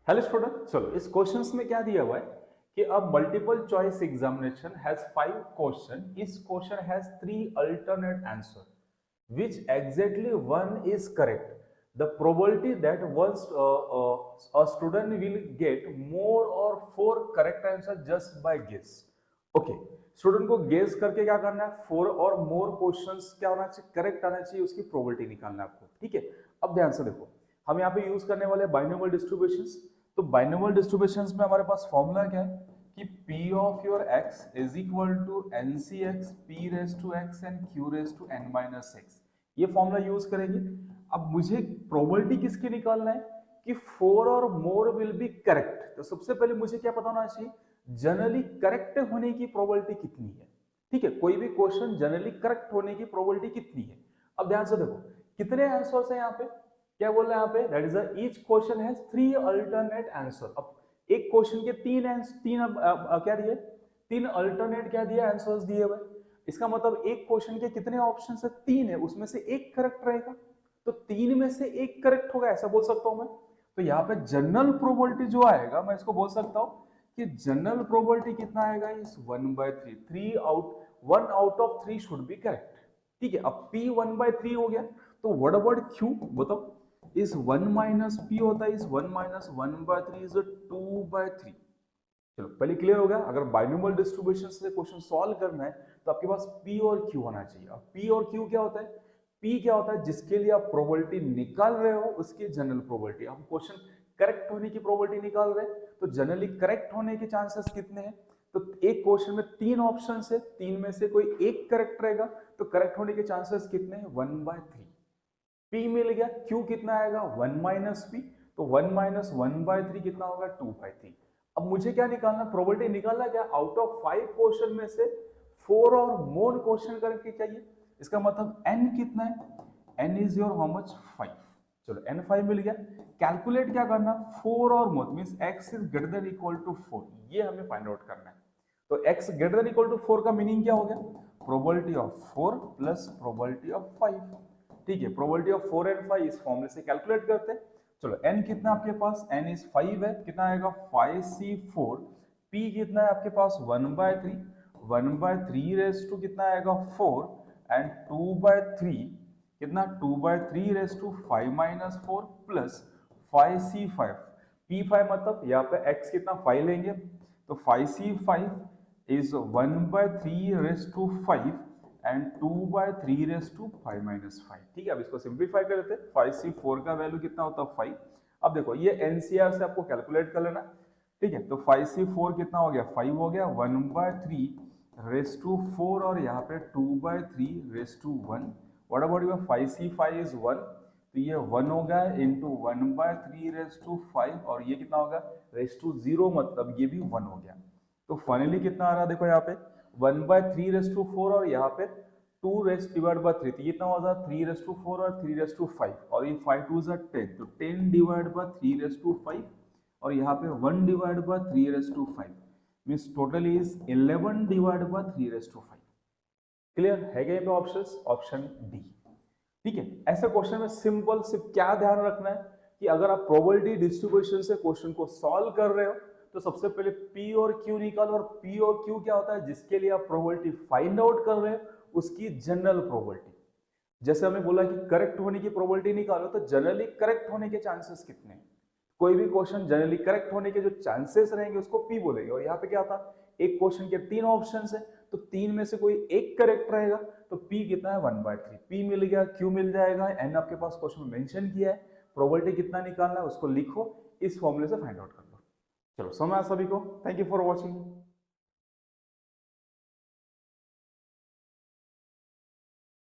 Hello student, चलो इस questions में क्या दिया हुआ है कि a multiple choice examination has 5 question, इस question has 3 alternate answer which exactly one is correct. The probability that a student will get more or 4 correct answer just by guess. Okay, student को guess करके क्या करना है, 4 और more questions क्या होना चाहिए, करेक्ट आना चाहिए, उसकी प्रोबेबिलिटी निकालना है आपको। ठीक है, अब ध्यान से देखो, हम यहाँ पे यूज करने वाले बाइनोमियल डिस्ट्रीब्यूशंस। तो बाइनोमियल डिस्ट्रीब्यूशंस में हमारे पास फॉर्मूला क्या है कि p of your x is equal to ncx p raise to x and q raise to n minus x। ये फॉर्मूला यूज करेंगे। अब मुझे प्रोबेबिलिटी किसकी निकालना है कि 4 और more विल बी करेक्ट। तो सबसे पहले मुझे क्या पता होना चाहिए, जनरली करेक्ट होने की प्रोबेबिलिटी कितनी है। ठीक है, कोई भी क्वेश्चन जनरली करेक्ट होने की प्रोबेबिलिटी कितनी है। अब ध्यान से देखो कितने आंसर्स हैं यहाँ पे, क्या बोल रहा है यहाँ पे, that is each question has 3 alternate answer. अब एक क्वेश्चन के क्या दिए, 3 अल्टरनेट क्या दिए, आंसर्स दिए हुए। इसका मतलब एक क्वेश्चन के कितने ऑप्शन है, 3 है, उसमें से एक करेक्ट रहेगा। तो 3 में से एक करेक्ट होगा, ऐसा बोल सकता हूं मैं। तो यहाँ पे जनरल प्रोबेबिलिटी जो आएगा, मैं इसको बोल सकता हूं कि जनरल प्रोबेबिलिटी कितना आएगा, इस 1/3, 1 out of 3 should be correct. ठीक है, अब P 1/3 हो गया, तो व्हाट अबाउट Q बताओ। इस 1 माइनस P होता है, इस 1 माइनस 1/3 इज 2/3। चलो पहले क्लियर हो गया। अगर बाइनोमियल डिस्ट्रीब्यूशन से क्वेश्चन सॉल्व करना है तो आपके पास P और Q होना चाहिए। अब P और Q क्या होता है, P क्या होता है, जिसके लिए आप प्रोबेबिलिटी निकाल रहे हो उसकी जनरल प्रोबेबिलिटी। हम क्वेश्चन करेक्ट होने की प्रोबेबिलिटी निकाल रहे हैं, तो जनरली करेक्ट होने के चांसेस कितने हैं। तो एक क्वेश्चन में 3 ऑप्शन है, 3 में से कोई एक करेक्ट रहेगा, तो करेक्ट होने के चांसेस कितने हैं, 1/3। P मिल गया, Q कितना आएगा, 1 माइनस P, तो 1 माइनस 1/3 कितना होगा, 2/3। अब मुझे क्या निकालना, प्रोबेबिलिटी निकालना क्या, आउट ऑफ 5 क्वेश्चन में से 4 और मोर क्वेश्चन करके चाहिए। इसका मतलब n कितना है, n is your how much, 5। चलो n 5 मिल गया। कैलकुलेट क्या करना, 4 और more means x is greater than equal to 4, ये हमें फाइंड आउट करना है। तो x greater than equal to 4 का मीनिंग क्या हो गया, probability of 4 plus probability of 5। ठीक है, प्रोबेबिलिटी ऑफ 4 एंड 5 इस फॉर्मूले से कैलकुलेट करते हैं। चलो n कितना आपके पास, n इज 5 है, कितना आएगा 5c4। p कितना है आपके पास 1/3, 1/3 रेस टू कितना आएगा 4, एंड 2/3 कितना 2/3 raise to 5 minus 4 plus 5c5। p5 मतलब यहाँ पे x कितना 5 लेंगे, तो 5c5 is 1/3 raise to 5 and 2/3 raise to 5 minus 5। ठीक है, अब इसको सिंप्लीफाई कर देते हैं। 5c4 का वैल्यू कितना होता है 5। अब देखो ये एनसीआर से आपको कैलकुलेट कर लेना। ठीक है, तो 5c4 कितना हो गया, 5 हो गया, 1/3 रेस टू 4 और यहाँ पे 2/3 raise to 1। What about your 5c5 is 1, तो ये 1 हो गया इंटू 1/3 रेस टू 5, और ये कितना होगा रेस टू 0, मतलब ये भी 1 हो गया। तो फाइनली कितना आ रहा है, देखो यहाँ पे 1/3 रेस टू 4 और यहाँ पे 2 रेस डिवाइड बाय 3, तो ये कितना होगा 3 रेस टू 4 और 3 रेस टू 5, और ये 5 2 जा 10, तो 10 डिवाइड बाय 3 रेस टू 5, और यहाँ पे 1 divide by 3 raise to 5, means total is 11 divide by 3 raise to 5। Clear है क्या पे ऑप्शंस, ऑप्शन डी। ठीक है, ऐसे क्वेश्चन में सिंपल सिर्फ क्या ध्यान रखना है कि अगर आप प्रोबेबिलिटी डिस्ट्रीब्यूशन से क्वेश्चन को सॉल्व कर रहे हो तो सबसे पहले P और Q निकालो, और P और Q क्या होता है, जिसके लिए आप प्रोबेबिलिटी फाइंड आउट कर रहे हैं उसकी जनरल प्रोबेबिलिटी। जैसे हमें बोला कि करेक्ट होने की प्रोबेबिलिटी निकालो, तो जनरली करेक्ट होने के चांसेस कितने हैं। कोई भी क्वेश्चन जनरली करेक्ट होने के जो चांसेस रहेंगे उसको P बोलेंगे। और यहाँ पे क्या था, एक क्वेश्चन के 3 ऑप्शंस है, तो 3 में से कोई एक करेक्ट रहेगा, तो P कितना है 1/3। P मिल गया, Q मिल जाएगा, N आपके पास क्वेश्चन में मेंशन किया है, प्रोबेबिलिटी कितना निकालना है उसको लिखो, इस फॉर्मूले से फाइंड आउट कर लो। चलो समय सभी को, थैंक यू फॉर वॉचिंग।